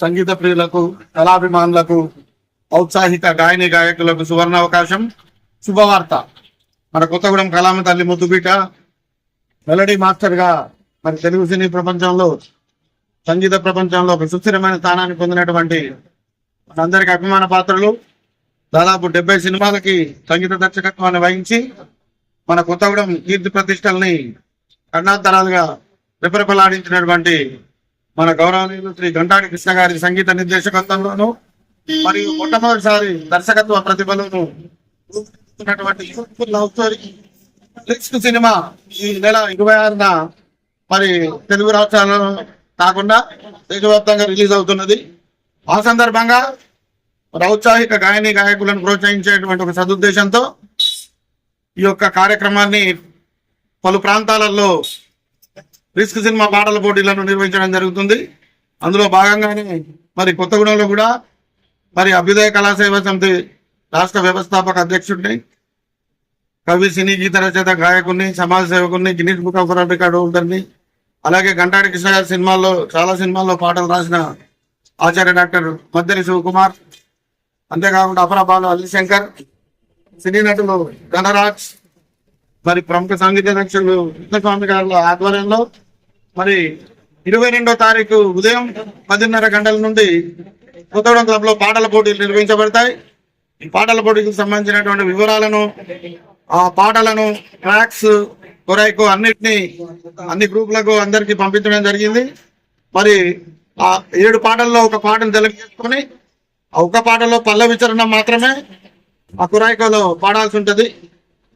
సంగీత ప్రియులకు, కళాభిమానులకు, ఔత్సాహిక గాయని గాయకులకు సువర్ణ అవకాశం, శుభవార్త. మన కొత్తగూడెం కళామ తల్లి ముద్దుబిడ్డ, మెలడీ మాస్టర్ గా మరి తెలుగు సినీ ప్రపంచంలో, సంగీత ప్రపంచంలో ఒక సుస్థిరమైన స్థానాన్ని పొందినటువంటి మనందరికి అభిమాన పాత్రలు, దాదాపు 70 సినిమాలకి సంగీత దర్శకత్వాన్ని వహించి మన కొత్తగూడెం కీర్తి ప్రతిష్టల్ని కన్నాతరాలుగా రెపరెపలాడించినటువంటి మన గౌరవనీయులు శ్రీ గంటాడి కృష్ణ గారి సంగీత నిర్దేశకత్వంలోను మరియు మొట్టమొదటిసారి దర్శకత్వ ప్రతిభలను లవ్ స్టోరీ సినిమా ఈ నెల 26న మరి తెలుగు రాష్ట్రాలలో కాకుండా దేశవ్యాప్తంగా రిలీజ్ అవుతున్నది. ఆ సందర్భంగా ఔత్సాహిక గాయని గాయకులను ప్రోత్సహించేటువంటి ఒక సదుద్దేశంతో ఈ యొక్క కార్యక్రమాన్ని పలు ప్రాంతాలలో రిస్క్ సినిమా పాటల పోటీలను నిర్వహించడం జరుగుతుంది. అందులో భాగంగానే మరి కొత్తగూడెంలో కూడా మరి అభ్యుదయ కళాసేవ సమితి రాష్ట్ర వ్యవస్థాపక అధ్యక్షుడిని, కవి, సినీ గీత రచయిత, గాయకుడిని, సమాజ సేవకుడిని, Guinness book of world record హోల్డర్ని, అలాగే గంటాడి కృష్ణ గారి చాలా సినిమాల్లో పాటలు రాసిన ఆచార్య డాక్టర్ మద్దెరి శివకుమార్, అంతేకాకుండా అపరబాలు అల్లిశంకర్, సినీ నటులు ధనరాజ్, మరి ప్రముఖ సంగీత దర్శకులు కృష్ణస్వామి గారి ఆధ్వర్యంలో మరి 22వ తారీఖు ఉదయం 10:30 గంటల నుండి కొత్తగూడెం క్లబ్ లో పాటల పోటీలు నిర్వహించబడతాయి. ఈ పాటల పోటీలకు సంబంధించినటువంటి వివరాలను, ఆ పాటలను, ట్రాక్స్, కొరైకో అన్ని గ్రూపులకు అందరికి పంపించడం జరిగింది. మరి ఆ 7 పాటల్లో ఒక పాటను సెలెక్ట్ చేసుకొని ఆ ఒక పాటలో పల్లవి చరణం మాత్రమే ఆ కొరైకోలో పాడాల్సి ఉంటది.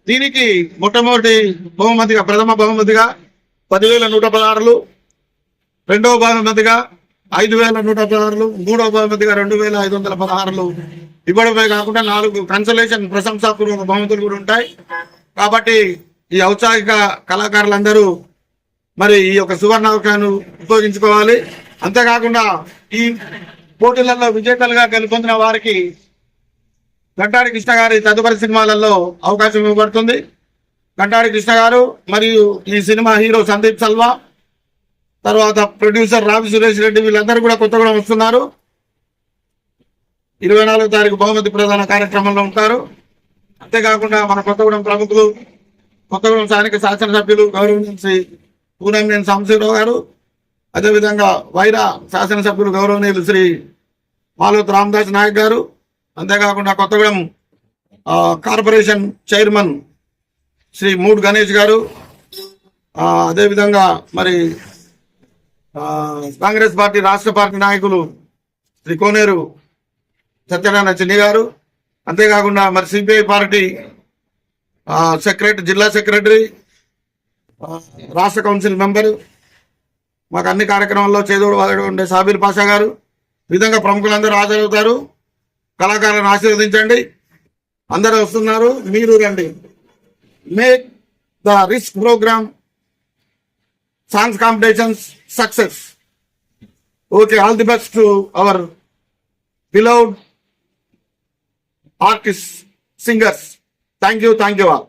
దీనికి మొట్టమొదటి బహుమతిగా, ప్రథమ బహుమతిగా 10,116, రెండవ బహుమతిగా 5,116, మూడవ బహుమతిగా 2,516 ఇవ్వడమే కాకుండా 4 కన్సలేషన్ ప్రశంసాపూర్వక బహుమతులు కూడా ఉంటాయి. కాబట్టి ఈ ఔత్సాహిక కళాకారులందరూ మరి ఈ యొక్క సువర్ణ అవకాశాన్ని ఉపయోగించుకోవాలి. అంతేకాకుండా ఈ పోటీలలో విజేతలుగా గెలుపొందిన వారికి గంటాడి కృష్ణ గారి తదుపరి సినిమాలలో అవకాశం ఇవ్వబడుతుంది. గంటాడి కృష్ణ గారు మరియు ఈ సినిమా హీరో సందీప్ సల్వా, తర్వాత ప్రొడ్యూసర్ రావి సురేష్ రెడ్డి, వీళ్ళందరూ కూడా కొత్తగూడెం వస్తున్నారు. 24వ తారీఖు బహుమతి ప్రధాన కార్యక్రమంలో ఉంటారు. అంతేకాకుండా మన కొత్తగూడెం ప్రముఖులు, కొత్తగూడెం స్థానిక శాసనసభ్యులు గౌరవనీయులు శ్రీ పూనంనేని సాంబశివరావు గారు, అదేవిధంగా వైరా శాసనసభ్యులు గౌరవనీయులు శ్రీ మాలోత్ రామదాస్ నాయక్ గారు, అంతేకాకుండా కొత్తగూడెం కార్పొరేషన్ చైర్మన్ శ్రీ మూడ్ గణేష్ గారు, అదేవిధంగా మరి కాంగ్రెస్ పార్టీ రాష్ట్ర పార్టీ నాయకులు శ్రీ కోనేరు సత్యనారాయణ చిన్ని గారు, అంతేకాకుండా మరి సిపిఐ పార్టీ జిల్లా సెక్రటరీ, రాష్ట్ర కౌన్సిల్ మెంబరు, మాకు అన్ని కార్యక్రమాల్లో చేదోడు వాదోడు ఉండే సాబీర్ పాషా గారు, ఈ విధంగా ప్రముఖులందరూ హాజరవుతారు. కళాకారులను ఆశీర్వదించండి. అందరూ వస్తున్నారు, మీరు రండి. Make the risk program songs competitions success. Okay, all the best to our beloved artists, singers. Thank you all.